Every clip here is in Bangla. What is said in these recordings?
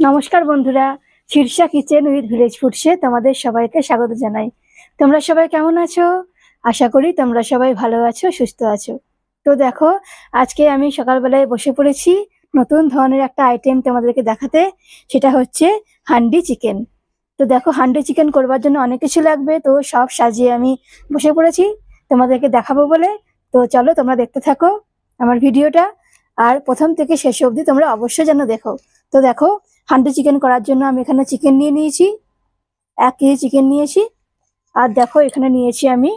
নমস্কার বন্ধুরা, শীর্ষা কিচেন উইথ ভিলেজ ফুডসে তোমাদের সবাইকে স্বাগত জানাই। তোমরা সবাই কেমন আছো? আশা করি তোমরা সবাই ভালো আছো, সুস্থ আছো। তো দেখো, আজকে আমি সকালবেলায় বসে পড়েছি নতুন ধরনের একটা আইটেম তোমাদেরকে দেখাতে। সেটা হচ্ছে হান্ডি চিকেন। তো দেখো, হান্ডি চিকেন করবার জন্য অনেক কিছু লাগবে, তো সব সাজিয়ে আমি বসে পড়েছি তোমাদেরকে দেখাবো বলে। তো চলো তোমরা দেখতে থাকো আমার ভিডিওটা, আর প্রথম থেকে শেষ অবধি তোমরা অবশ্যই যেন দেখো। তো দেখো, হান্ডি চিকেন করার জন্য আমি এখানে চিকেন নিয়ে নিয়েছি, 1 কেজি চিকেন নিয়েছি। আর দেখো, এখানে নিয়েছি আমি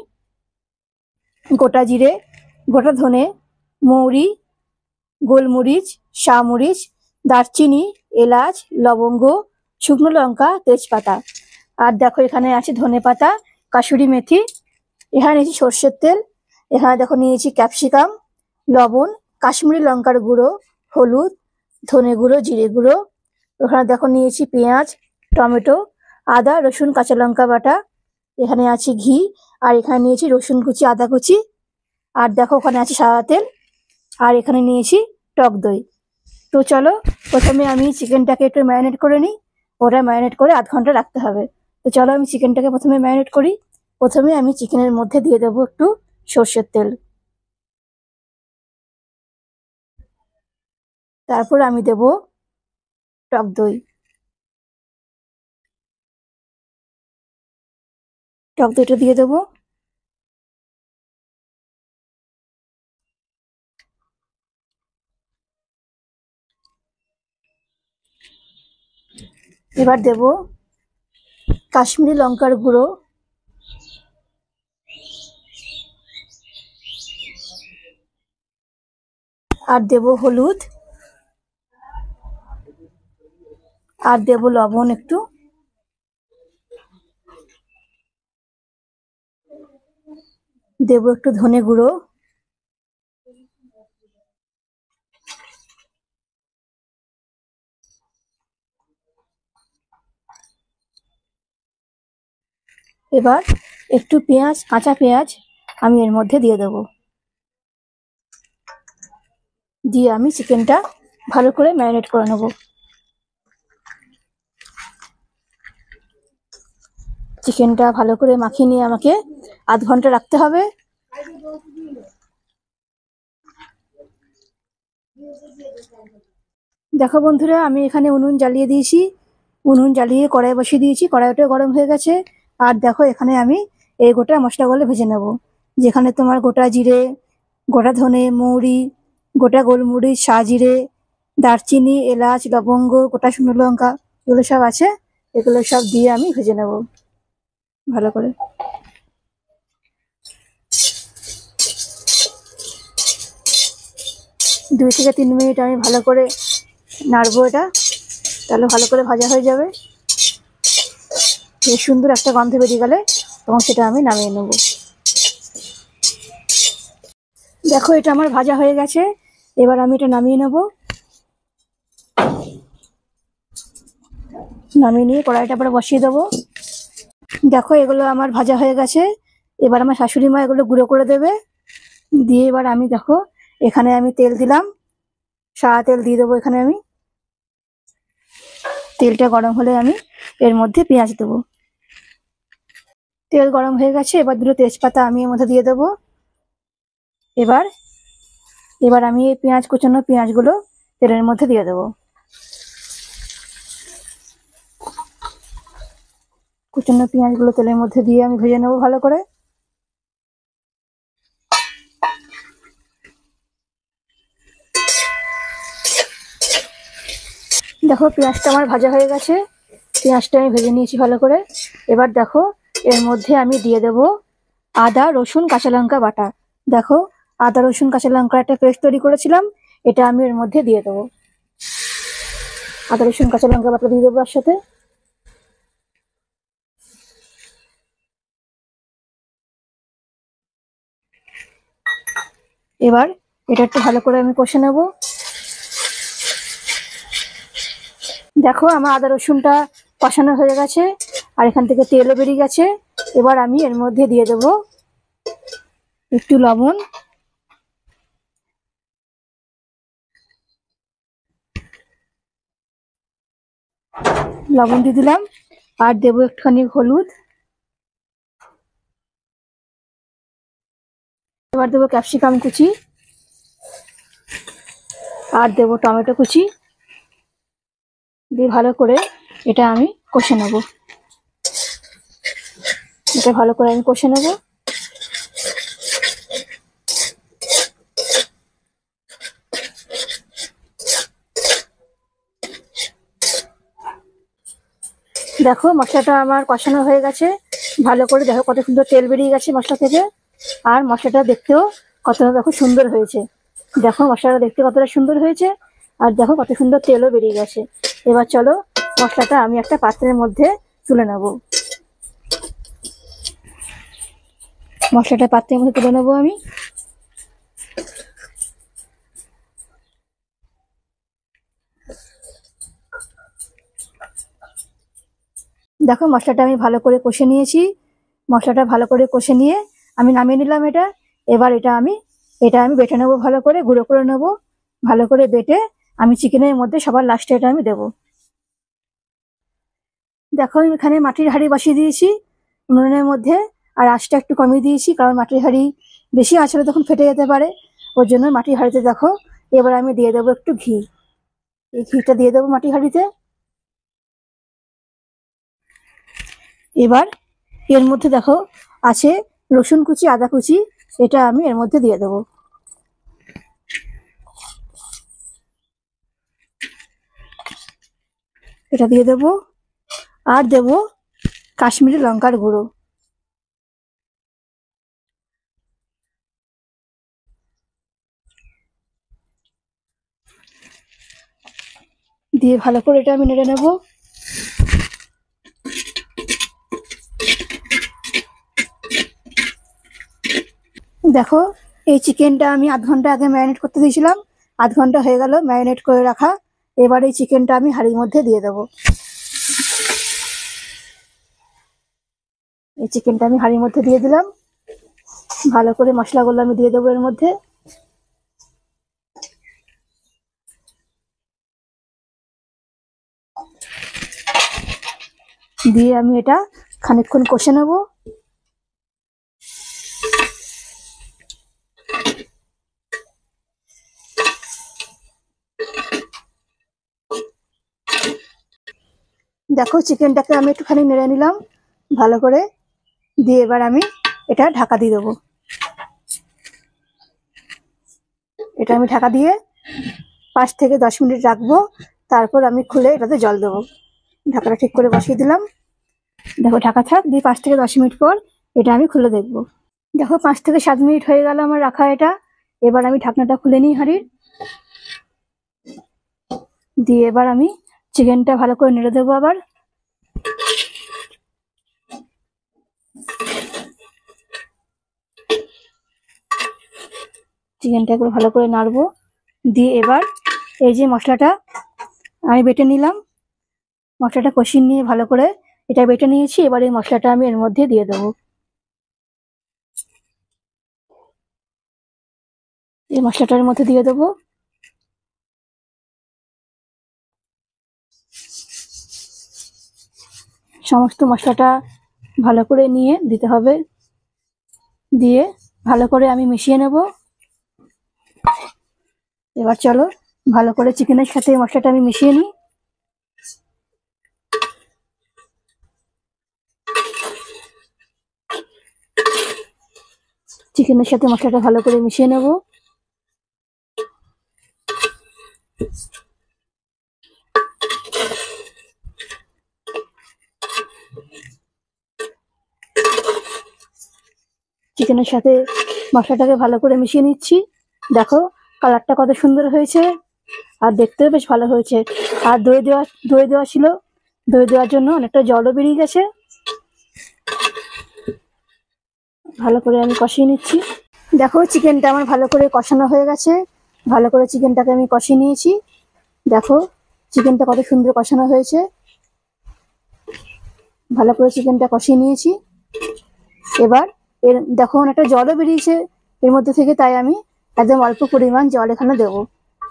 গোটা জিরে, গোটা ধনে, মৌরি, গোলমরিচ, শামরিচ, দারচিনি, এলাচ, লবঙ্গ, শুকনো লঙ্কা, তেজপাতা। আর দেখো, এখানে আছে ধনে পাতা, কাসুরি মেথি। এখানে নিয়েছি সর্ষের তেল। এখানে দেখো নিয়েছি ক্যাপসিকাম, লবণ, কাশ্মীরি লঙ্কার গুঁড়ো, হলুদ, ধনে গুঁড়ো, জিরে গুঁড়ো। ওখানে দেখো নিয়েছি পেঁয়াজ, টমেটো, আদা, রসুন, কাঁচা লঙ্কা বাটা। এখানে আছে ঘি। আর এখানে নিয়েছি রসুন কুচি, আদা কুচি। আর দেখো, ওখানে আছে সাদা তেল। আর এখানে নিয়েছি টক দই। তো চলো, প্রথমে আমি চিকেনটাকে একটু ম্যারিনেট করে নিই। ওটা ম্যারিনেট করে 1/2 ঘন্টা রাখতে হবে। তো চলো, আমি চিকেনটাকে প্রথমে ম্যারিনেট করি। প্রথমে আমি চিকেনের মধ্যে দিয়ে দেবো একটু সর্ষের তেল। তারপর আমি দেব টক দই। টক দইটা দিয়ে দেবো। এবার দেব কাশ্মীরি লঙ্কার গুঁড়ো, আর দেব হলুদ, আর দেব লবণ একটু, দেব একটু ধনে গুঁড়ো। এবার একটু পেঁয়াজ, কাঁচা পেঁয়াজ আমি এর মধ্যে দিয়ে দেব। দিয়ে আমি চিকেনটা ভালো করে ম্যারিনেট করে নেব। চিকেনটা ভালো করে মাখিয়ে নিয়ে আমাকে 1/2 ঘন্টা রাখতে হবে। দেখো বন্ধুরা, আমি এখানে উনুন জ্বালিয়ে দিয়েছি। উনুন জ্বালিয়ে কড়াই বসিয়ে দিয়েছি, কড়াইটা গরম হয়ে গেছে। আর দেখো, এখানে আমি এই গোটা মশলাগুলো ভেজে নেব। যেখানে তোমার গোটা জিরে, গোটা ধনে, মৌরি, গোটা গোলমরিচ, সাজিরে, দারচিনি, এলাচ, লবঙ্গ, গোটা শুকনো লঙ্কা, এগুলো সব আছে। এগুলো সব দিয়ে আমি ভেজে নেব ভালো করে। 2 থেকে 3 মিনিট আমি ভালো করে নাড়বো এটা, তাহলে ভালো করে ভাজা হয়ে যাবে। বেশ সুন্দর একটা গন্ধ বেরিয়ে গেলে তখন সেটা আমি নামিয়ে নেব। দেখো, এটা আমার ভাজা হয়ে গেছে। এবার আমি এটা নামিয়ে নেব। নামিয়ে নিয়ে কড়াইটা পরে বসিয়ে দেবো। দেখো, এগুলো আমার ভাজা হয়ে গেছে। এবার আমার শাশুড়ি মা এগুলো গুঁড়ো করে দেবে। দিয়ে এবার আমি দেখো, এখানে আমি তেল দিলাম, সাদা তেল দিয়ে দেবো এখানে আমি। তেলটা গরম হলে আমি এর মধ্যে পেঁয়াজ দেবো। তেল গরম হয়ে গেছে, এবার 2টো তেজপাতা আমি এর মধ্যে দিয়ে দেবো। এবার এবার আমি এই পেঁয়াজ, কুচানো পেঁয়াজগুলো তেলের মধ্যে দিয়ে দেবো। কুচানো পেঁয়াজগুলো তেলের মধ্যে দিয়ে আমি ভেজে নেবো ভালো করে। দেখো, পেঁয়াজটা আমার ভাজা হয়ে গেছে। পেঁয়াজটা আমি ভেজে নিয়েছি ভালো করে। এবার দেখো, এর মধ্যে আমি দিয়ে দেব আদা, রসুন, কাঁচা লঙ্কা বাটা। দেখো, আদা, রসুন, কাঁচা লঙ্কার একটা পেস্ট তৈরি করেছিলাম, এটা আমি এর মধ্যে দিয়ে দেবো। আদা, রসুন, কাঁচা লঙ্কা বাটা দিয়ে দেবো তার সাথে। এবার এটা একটু ভালো করে আমি কষে নেব। দেখো, আমার আদা রসুনটা কষানো হয়ে গেছে, আর এখান থেকে তেলও বেরিয়ে গেছে। এবার আমি এর মধ্যে দিয়ে দেব একটু লবণ, লবণ দিয়ে দিলাম, আর দেবো একটুখানি হলুদ। এবার দেবো ক্যাপসিকাম কুচি, আর দেবো টমেটো কুচি, দিয়ে ভালো করে এটা আমি কষে নেব। এটা ভালো করে আমি কষে নেব। দেখো মশলাটা আমার কষানো হয়ে গেছে ভালো করে। দেখো কত সুন্দর তেল বেরিয়ে গেছে মশলা থেকে, আর মশলাটা দেখতেও কতটা দেখো সুন্দর হয়েছে। দেখো মশলাটা দেখতে কতটা সুন্দর হয়েছে, আর দেখো কত সুন্দর তেলও বেরিয়ে গেছে। এবার চলো মশলাটা আমি একটা পাত্রের মধ্যে তুলে নেব। মশলাটা পাত্রের মধ্যে তুলে নেবো আমি। দেখো মশলাটা আমি ভালো করে কষে নিয়েছি। মশলাটা ভালো করে কষে নিয়ে আমি নামিয়ে নিলাম এটা। এবার এটা আমি বেটে নেবো, ভালো করে গুঁড়ো করে নেবো। ভালো করে বেটে আমি চিকেনের মধ্যে সবার লাস্টে এটা আমি দেবো। দেখো আমি এখানে মাটির হাঁড়ি বসিয়ে দিয়েছি উনুনের মধ্যে, আর আঁচটা একটু কমিয়ে দিয়েছি, কারণ মাটির হাঁড়ি বেশি আঁচ হলে তখন ফেটে যেতে পারে, ওর জন্য মাটির হাঁড়িতে। দেখো এবার আমি দিয়ে দেবো একটু ঘি। এই ঘিটা দিয়ে দেবো মাটির হাঁড়িতে। এবার এর মধ্যে দেখো আছে রসুন কুচি, আদা কুচি, এটা আমি এর মধ্যে দিয়ে দেবো। এটা দিয়ে দেবো, আর দেবো কাশ্মীরি লঙ্কার গুঁড়ো। দিয়ে ভালো করে এটা আমি নেড়ে নেব। দেখো এই চিকেনটা আমি আধ ঘন্টা আগে ম্যারিনেট করতে দিয়েছিলাম, আধ ঘন্টা হয়ে গেল ম্যারিনেট করে রাখা। এবার এই চিকেনটা আমি হাঁড়ির মধ্যে দিয়ে দেবো। এই চিকেনটা আমি হাঁড়ির মধ্যে দিয়ে দিলাম। ভালো করে মশলাগুলো আমি দিয়ে দেবো এর মধ্যে। দিয়ে আমি এটা খানিকক্ষণ কষে নেব। দেখো চিকেনটাকে আমি একটুখানি নেড়ে নিলাম ভালো করে। দিয়ে এবার আমি এটা ঢাকা দিয়ে দেবো। এটা আমি ঢাকা দিয়ে 5 থেকে 10 মিনিট রাখবো, তারপর আমি খুলে এটাতে জল দেবো। ঢাকাটা ঠিক করে বসিয়ে দিলাম। দেখো ঢাকা থাক, দিয়ে 5 থেকে 10 মিনিট পর এটা আমি খুলে দেখবো। দেখো 5 থেকে 7 মিনিট হয়ে গেল আমার রাখা এটা। এবার আমি ঢাকনাটা খুলে নিই হাঁড়ির। দিয়ে এবার আমি চিকেনটা ভালো করে নেড়ে দেবো আবার। চিকেনটা একবার ভালো করে নাড়বো। দিয়ে এবার এই যে মশলাটা আমি বেটে নিলাম, মশলাটা কষিয়ে নিয়ে ভালো করে এটা বেটে নিয়েছি। এবার এই মশলাটা আমি এর মধ্যে দিয়ে দেবো। এই মশলাটার মধ্যে দিয়ে দেবো। সমস্ত মশলাটা ভালো করে নিয়ে দিতে হবে। দিয়ে ভালো করে আমি মিশিয়ে নেব। এবার চলো ভালো করে চিকেনের সাথে এই মশলাটা আমি মিশিয়ে নিই। চিকেনের সাথে মশলাটা ভালো করে মিশিয়ে নেব। চিকেনের সাথে মশলাটাকে ভালো করে মিশিয়ে নিচ্ছি। দেখো কালারটা কত সুন্দর হয়েছে, আর দেখতেও বেশ ভালো হয়েছে। আর দই দেওয়া ছিল, দই দেওয়ার জন্য অনেকটা জলও বেরিয়ে গেছে। ভালো করে আমি কষিয়ে নিচ্ছি। দেখো চিকেনটা আমার ভালো করে কষানো হয়ে গেছে। ভালো করে চিকেনটাকে আমি কষিয়ে নিয়েছি। দেখো চিকেনটা কত সুন্দর কষানো হয়েছে। ভালো করে চিকেনটা কষিয়ে নিয়েছি। এবার দেখো অনেকটা জলও বেরিয়েছে এর মধ্যে থেকে, তাই আমি একদম অল্প পরিমাণ জল এখানে দেবো।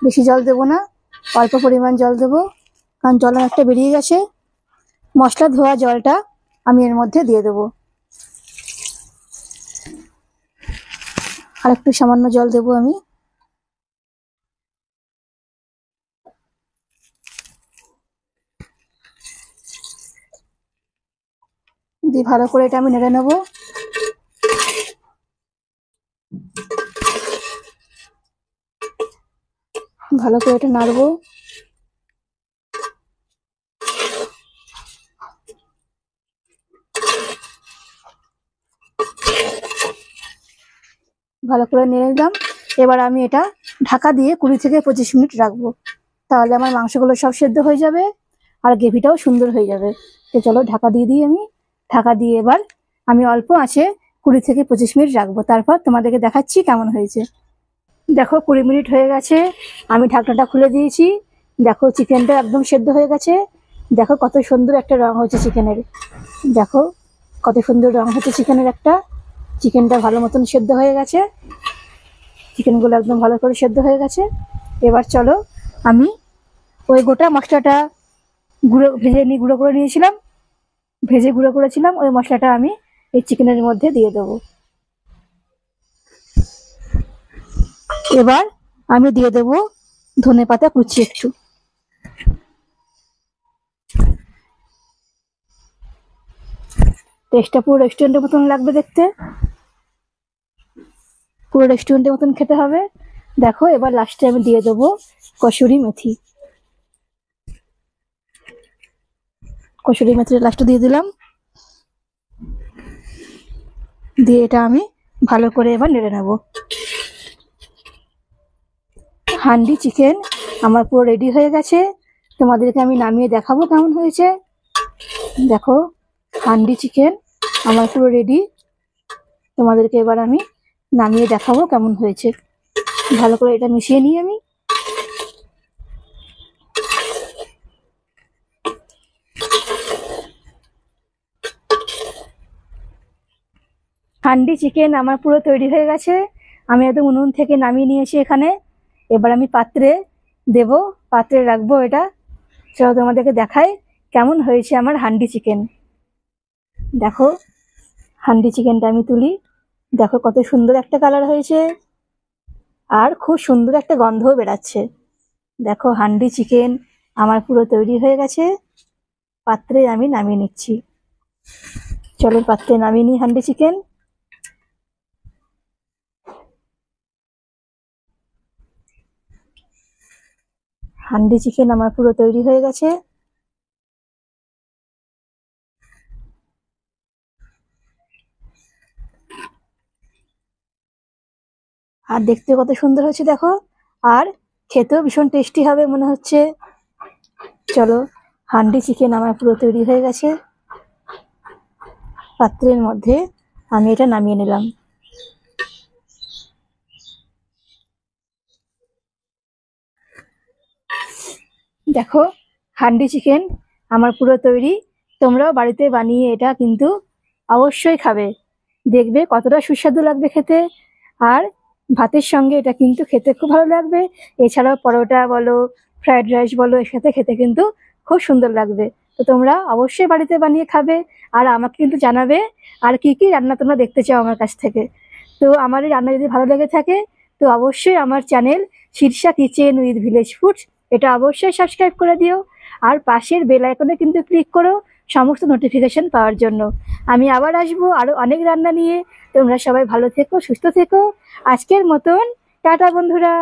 বেশি জল দেবো না, অল্প পরিমাণ জল দেবো, কারণ জল অনেকটা বেরিয়ে গেছে। মশলা ধোয়া জলটা আমি এর মধ্যে দিয়ে দেবো। আর একটু সামান্য জল দেবো আমি। দিয়ে ভালো করে এটা আমি নেড়ে নেবো। ভালো করে এটা নাড়বো। ভালো করে নেড়ে নিলাম। এবার আমি এটা ঢাকা দিয়ে 20 থেকে 25 মিনিট রাখবো। তাহলে আমার মাংসগুলো সব সেদ্ধ হয়ে যাবে আর গ্রেভিটাও সুন্দর হয়ে যাবে। তো চলো ঢাকা দিয়ে দিই আমি। ঢাকা দিয়ে এবার আমি অল্প আঁচে 20 থেকে 25 মিনিট রাখবো। তারপর তোমাদেরকে দেখাচ্ছি কেমন হয়েছে। দেখো 20 মিনিট হয়ে গেছে, আমি ঢাকনাটা খুলে দিয়েছি। দেখো চিকেনটা একদম সেদ্ধ হয়ে গেছে। দেখো কত সুন্দর একটা রং হয়েছে চিকেনের। দেখো কত সুন্দর রং হচ্ছে চিকেনের একটা। চিকেনটা ভালো মতন সেদ্ধ হয়ে গেছে। চিকেনগুলো একদম ভালো করে সেদ্ধ হয়ে গেছে। এবার চলো আমি ওই গোটা মশলাটা গুঁড়ো করে নিয়েছিলাম, ভেজে গুঁড়ো করেছিলাম, ওই মশলাটা আমি এই চিকেনের মধ্যে দিয়ে দেবো। এবার আমি দিয়ে দেবো ধনেপাতা কুচি একটু। টেস্টটা পুরো রেস্টুরেন্টের মতন লাগবে দেখতে, পুরো রেস্টুরেন্টের মতন খেতে হবে। দেখো এবার লাস্টে আমি দিয়ে দেবো কসুরি মেথি। কসুরি মেথিটা লাস্টে দিয়ে দিলাম। দিয়ে এটা আমি ভালো করে এবার নেড়ে নেব। হান্ডি চিকেন আমার পুরো রেডি হয়ে গেছে। তোমাদেরকে আমি নামিয়ে দেখাবো কেমন হয়েছে। দেখো হান্ডি চিকেন আমার পুরো রেডি। তোমাদেরকে এবার আমি নামিয়ে দেখাবো কেমন হয়েছে। ভালো করে এটা মিশিয়ে নিই আমি। হান্ডি চিকেন আমার পুরো তৈরি হয়ে গেছে। আমি একদম উনুন থেকে নামিয়ে নিয়েছি এখানে। এবার আমি পাত্রে দেব, পাত্রে রাখবো এটা। চলো তোমাদেরকে দেখাই কেমন হয়েছে আমার হান্ডি চিকেন। দেখো হান্ডি চিকেনটা আমি তুলি। দেখো কত সুন্দর একটা কালার হয়েছে আর খুব সুন্দর একটা গন্ধও বেরাচ্ছে। দেখো হান্ডি চিকেন আমার পুরো তৈরি হয়ে গেছে। পাত্রে আমি নামিয়ে নিচ্ছি। চলো পাত্রে নামিয়ে নিই হান্ডি চিকেন। হান্ডি চিকেন আমার পুরো তৈরি হয়ে গেছে। আর দেখতে কত সুন্দর হয়েছে দেখো, আর খেতেও ভীষণ টেস্টি হবে মনে হচ্ছে। চলো হান্ডি চিকেন আমার পুরো তৈরি হয়ে গেছে। পাত্রের মধ্যে আমি এটা নামিয়ে নিলাম। দেখো হান্ডি চিকেন আমার পুরো তৈরি। তোমরাও বাড়িতে বানিয়ে এটা কিন্তু অবশ্যই খাবে, দেখবে কতটা সুস্বাদু লাগবে খেতে। আর ভাতের সঙ্গে এটা কিন্তু খেতে খুব ভালো লাগবে। এছাড়াও পরোটা বলো, ফ্রাইড রাইস বলো, এর সাথে খেতে কিন্তু খুব সুন্দর লাগবে। তো তোমরা অবশ্যই বাড়িতে বানিয়ে খাবে আর আমাকে কিন্তু জানাবে আর কি কি রান্না তোমরা দেখতে চাও আমার কাছ থেকে। তো আমার এই রান্না যদি ভালো লেগে থাকে তো অবশ্যই আমার channel Shirsha kitchen with village foods এটা অবশ্যই সাবস্ক্রাইব করে দিও। আর পাশের বেল আইকনে কিন্তু ক্লিক করো সমস্ত নোটিফিকেশন পাওয়ার জন্য। আমি আবার আসবো আরো অনেক রান্না নিয়ে। তোমরা সবাই ভালো থেকো, সুস্থ থেকো। আজকের মতন টাটা বন্ধুরা।